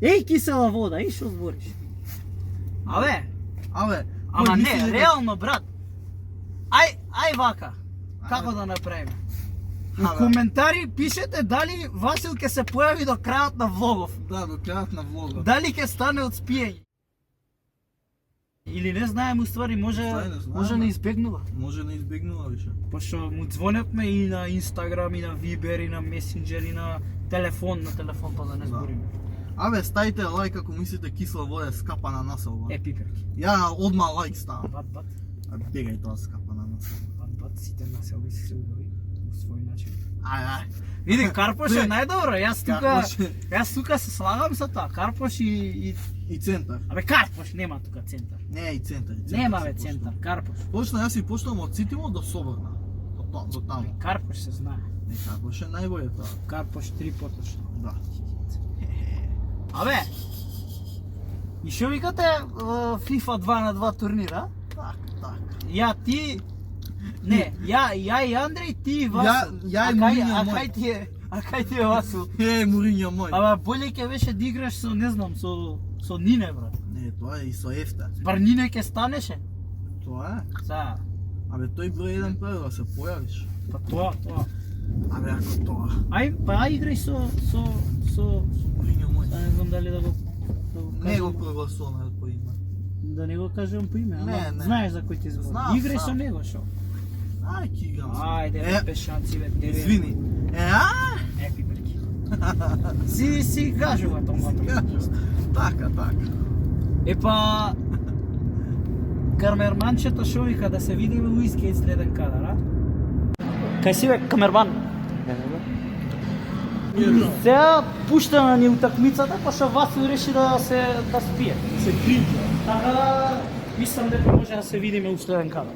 Ей, кисела вода, и што збориш? Абе, Абе, ама кој не, мисли дека- реално, брат. Ај вака. Како да направиме? У Абе. коментари пишете дали Васил ќе се појави до крајот на влогов. Да, до крајот на влогот. Дали ќе стане од спиење? Или не знаем, уствари, може Уствари, не знаем, може бе. не избегнува. Може не избегнува више. Пошто му звонетме и на Инстаграм, и на Вибер, и на Месенџер, и на телефон, па да не Да. збориме. Абе, ставите лайк ако мислите кисела вода е скапа на населба. Пиперки. Ја одма лайк ставам. Бат. А бегај тоа скапа на населба. Бат, сите населби се убави по свој начин. Ај. Види, Карпош е најдобро, Карпош е- јас тука се слагам со тоа. Карпош и... И центар. Абе, Карпош, нема тука центар. Не, и центар. Нема се бе почна. центар, Карпош. Почна, јас и почнам од Ситимо до Соборна. До таму. Карпош се знае. Не, Карпош е најbolje тоа. Карпош 3 поточно. Да. Абе, и што викате FIFA 2 на 2 турнира? Так. Ја ти... Не, ја и Андреј, ти и Васил. Ја и Мурињо А мој. кај ти е Васил? Мурињо мој. Ама боле ќе беше да играш со, не знам, со Нине, брат. Не, тоа е и со Ефта. Бар Нине ќе станеше? Тоа е. За, Абе, тој број 1 прави да се појавиш. па тоа. Абе, ако тоа. Ај играј со Мурињо мој. не знам дали да го Не го кажем, прогласуваме по име. да не го кажам по име, ама Не. знаеш за кој ти збори. Знам, Играј со знам. него, шо? Ај, ки играм. Ајде, бе, шанци, бе, тебе. Извини. Пиперки. Си кажува тоа. Така. Епа, камерманчето шо вика да се видиме у Искеј следен кадар, а? Кај си бе, камерман? Сега пуштена ни утакмицата, па што Васил реши да спие. Се кринча. Така да, мислам дека може да се видиме у следен кадар.